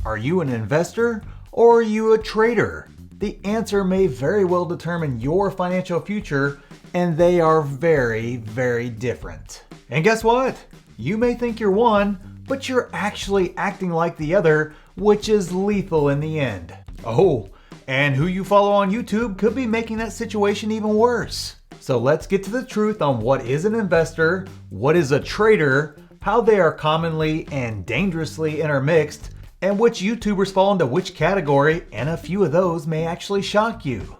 Are you an investor or are you a trader? The answer may very well determine your financial future, and they are very, very different. And guess what? You may think you're one, but you're actually acting like the other, which is lethal in the end. Oh, and who you follow on YouTube could be making that situation even worse. So let's get to the truth on what is an investor, what is a trader, how they are commonly and dangerously intermixed, and which YouTubers fall into which category, and a few of those may actually shock you.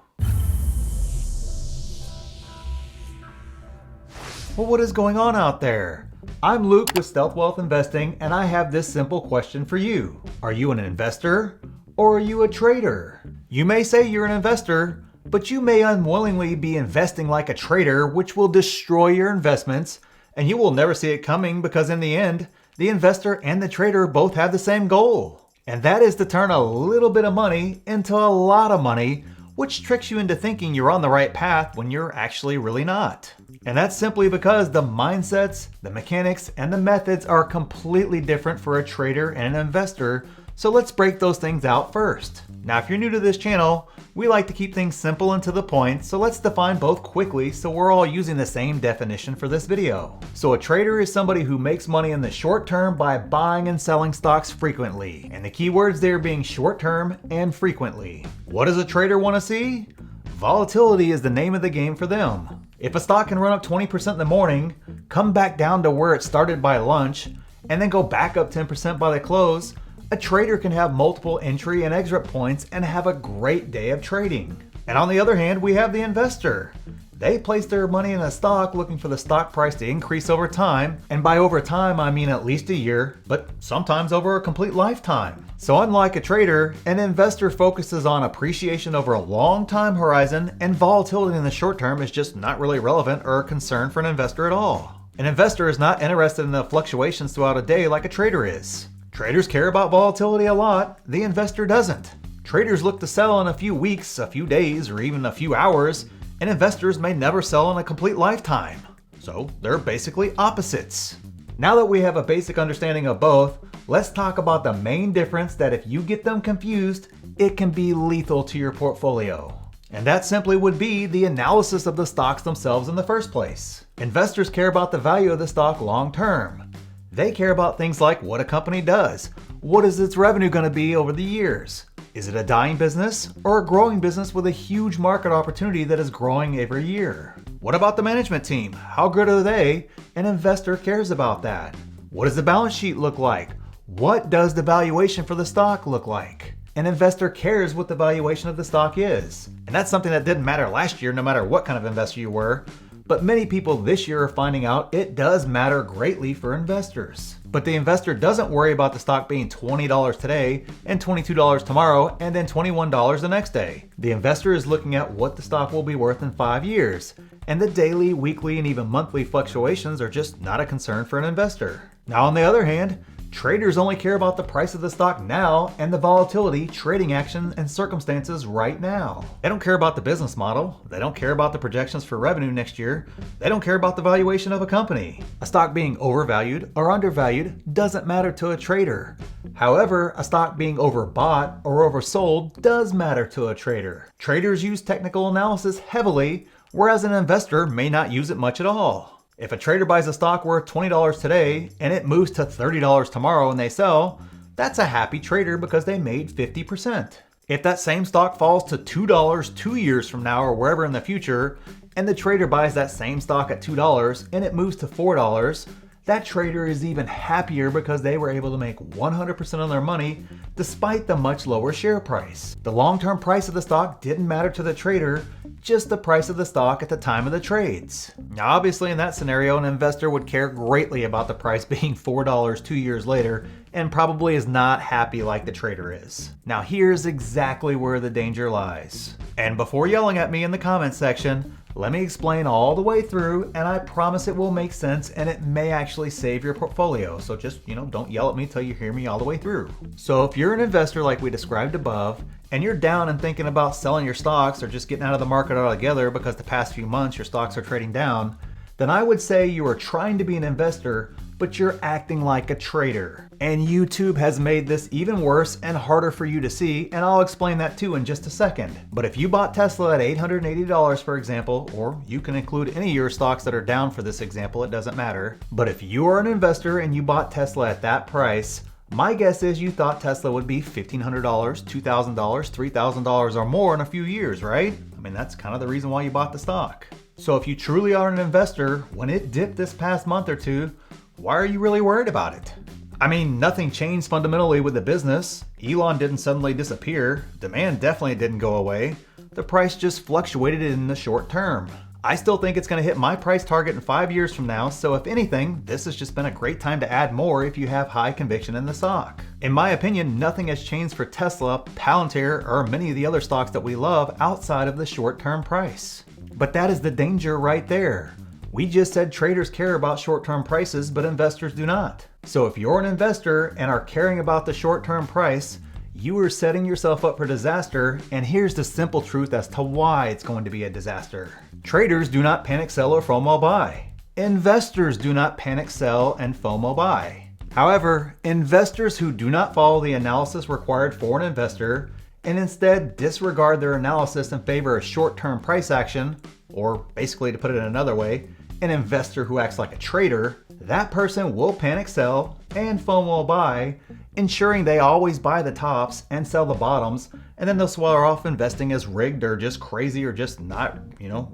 Well, what is going on out there? I'm Luke with Stealth Wealth Investing, and I have this simple question for you. Are you an investor or are you a trader? You may say you're an investor, but you may unwillingly be investing like a trader, which will destroy your investments, and you will never see it coming because in the end, the investor and the trader both have the same goal. And that is to turn a little bit of money into a lot of money, which tricks you into thinking you're on the right path when you're actually really not. And that's simply because the mindsets, the mechanics, and the methods are completely different for a trader and an investor. So let's break those things out first. Now, if you're new to this channel, we like to keep things simple and to the point, so let's define both quickly so we're all using the same definition for this video. So a trader is somebody who makes money in the short term by buying and selling stocks frequently. And the key words there being short term and frequently. What does a trader want to see? Volatility is the name of the game for them. If a stock can run up 20% in the morning, come back down to where it started by lunch, and then go back up 10% by the close, a trader can have multiple entry and exit points and have a great day of trading. And on the other hand, we have the investor. They place their money in a stock looking for the stock price to increase over time, and by over time I mean at least a year, but sometimes over a complete lifetime. So unlike a trader, an investor focuses on appreciation over a long time horizon, and volatility in the short term is just not really relevant or a concern for an investor at all. An investor is not interested in the fluctuations throughout a day like a trader is. Traders care about volatility a lot, the investor doesn't. Traders look to sell in a few weeks, a few days, or even a few hours, and investors may never sell in a complete lifetime. So they're basically opposites. Now that we have a basic understanding of both, let's talk about the main difference that if you get them confused, it can be lethal to your portfolio. And that simply would be the analysis of the stocks themselves in the first place. Investors care about the value of the stock long term. They care about things like what a company does. What is its revenue going to be over the years? Is it a dying business or a growing business with a huge market opportunity that is growing every year? What about the management team? How good are they? An investor cares about that. What does the balance sheet look like? What does the valuation for the stock look like? An investor cares what the valuation of the stock is. And that's something that didn't matter last year, no matter what kind of investor you were. But many people this year are finding out it does matter greatly for investors. But the investor doesn't worry about the stock being $20 today and $22 tomorrow and then $21 the next day. The investor is looking at what the stock will be worth in 5 years. And the daily, weekly, and even monthly fluctuations are just not a concern for an investor. Now, on the other hand, traders only care about the price of the stock now and the volatility, trading action, and circumstances right now. They don't care about the business model. They don't care about the projections for revenue next year. They don't care about the valuation of a company. A stock being overvalued or undervalued doesn't matter to a trader. However, a stock being overbought or oversold does matter to a trader. Traders use technical analysis heavily, whereas an investor may not use it much at all. If a trader buys a stock worth $20 today and it moves to $30 tomorrow and they sell, that's a happy trader because they made 50%. If that same stock falls to $2 2 years from now or wherever in the future, and the trader buys that same stock at $2 and it moves to $4, that trader is even happier because they were able to make 100% of their money despite the much lower share price. The long-term price of the stock didn't matter to the trader, just the price of the stock at the time of the trades. Now, obviously in that scenario, an investor would care greatly about the price being $4 2 years later and probably is not happy like the trader is. Now, here's exactly where the danger lies. And before yelling at me in the comments section, let me explain all the way through, and I promise it will make sense and it may actually save your portfolio. So just, don't yell at me till you hear me all the way through. So if you're an investor like we described above, and you're down and thinking about selling your stocks or just getting out of the market altogether because the past few months your stocks are trading down, then I would say you are trying to be an investor, but you're acting like a trader. And YouTube has made this even worse and harder for you to see, and I'll explain that too in just a second. But if you bought Tesla at $880, for example, or you can include any of your stocks that are down for this example, it doesn't matter. But if you are an investor and you bought Tesla at that price, my guess is you thought Tesla would be $1,500, $2,000, $3,000 or more in a few years, right? I mean, that's kind of the reason why you bought the stock. So if you truly are an investor, when it dipped this past month or two, why are you really worried about it? I mean, nothing changed fundamentally with the business. Elon didn't suddenly disappear. Demand definitely didn't go away. The price just fluctuated in the short term. I still think it's going to hit my price target in 5 years from now, so if anything, this has just been a great time to add more if you have high conviction in the stock. In my opinion, nothing has changed for Tesla, Palantir, or many of the other stocks that we love outside of the short-term price. But that is the danger right there. We just said traders care about short-term prices, but investors do not. So if you're an investor and are caring about the short-term price, you are setting yourself up for disaster, and here's the simple truth as to why it's going to be a disaster. Traders do not panic sell or FOMO buy. Investors do not panic sell and FOMO buy. However, investors who do not follow the analysis required for an investor and instead disregard their analysis in favor of short-term price action, or basically to put it another way, an investor who acts like a trader, that person will panic sell and FOMO buy, ensuring they always buy the tops and sell the bottoms, and then they'll swear off investing as rigged or just crazy or just not,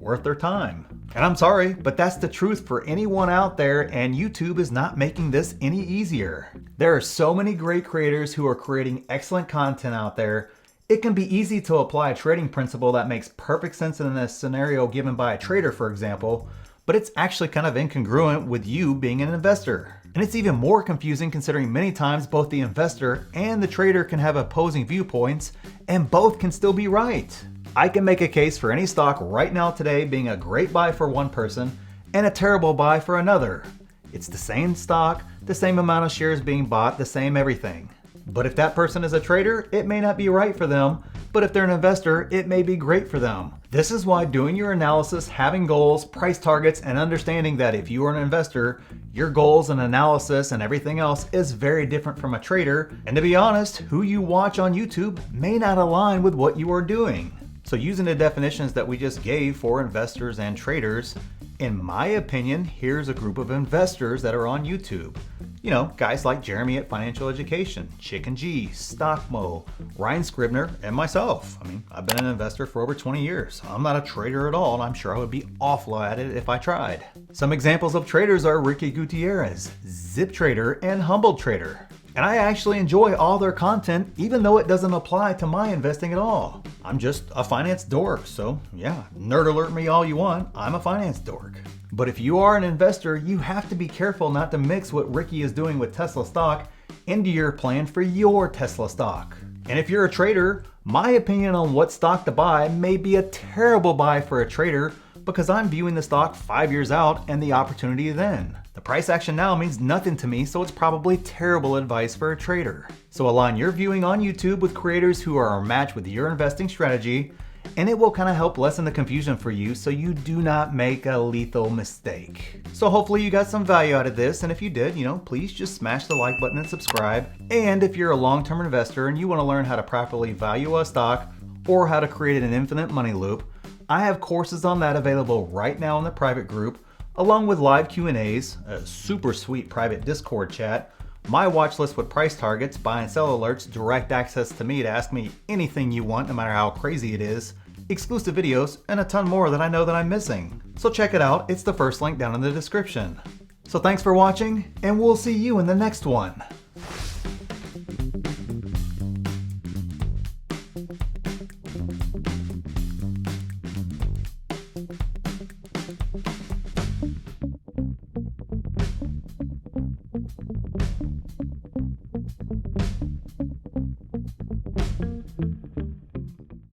worth their time. And I'm sorry, but that's the truth for anyone out there, and YouTube is not making this any easier. There are so many great creators who are creating excellent content out there. It can be easy to apply a trading principle that makes perfect sense in a scenario given by a trader, for example, but it's actually kind of incongruent with you being an investor. And it's even more confusing considering many times both the investor and the trader can have opposing viewpoints, and both can still be right. I can make a case for any stock right now today being a great buy for one person and a terrible buy for another. It's the same stock, the same amount of shares being bought, the same everything. But if that person is a trader, it may not be right for them, but if they're an investor, it may be great for them. This is why doing your analysis, having goals, price targets, and understanding that if you are an investor, your goals and analysis and everything else is very different from a trader. And to be honest, who you watch on YouTube may not align with what you are doing. So using the definitions that we just gave for investors and traders, in my opinion, here's a group of investors that are on YouTube. Guys like Jeremy at Financial Education, Chicken G, Stockmo, Ryan Scribner, and myself. I've been an investor for over 20 years. I'm not a trader at all, and I'm sure I would be awful at it if I tried. Some examples of traders are Ricky Gutierrez, ziptrader, and Humble Trader. And I actually enjoy all their content, even though it doesn't apply to my investing at all. I'm just a finance dork, so yeah, nerd alert me all you want, I'm a finance dork. But if you are an investor, you have to be careful not to mix what Ricky is doing with Tesla stock into your plan for your Tesla stock. And if you're a trader, my opinion on what stock to buy may be a terrible buy for a trader because I'm viewing the stock 5 years out and the opportunity then. The price action now means nothing to me, so it's probably terrible advice for a trader. So align your viewing on YouTube with creators who are a match with your investing strategy, and it will kind of help lessen the confusion for you so you do not make a lethal mistake. So hopefully you got some value out of this, and if you did, please just smash the like button and subscribe. And if you're a long-term investor and you want to learn how to properly value a stock or how to create an infinite money loop, I have courses on that available right now in the private group, along with live Q&As, a super sweet private Discord chat, my watch list with price targets, buy and sell alerts, direct access to me to ask me anything you want no matter how crazy it is, exclusive videos, and a ton more that I know that I'm missing. So check it out, it's the first link down in the description. So thanks for watching, and we'll see you in the next one.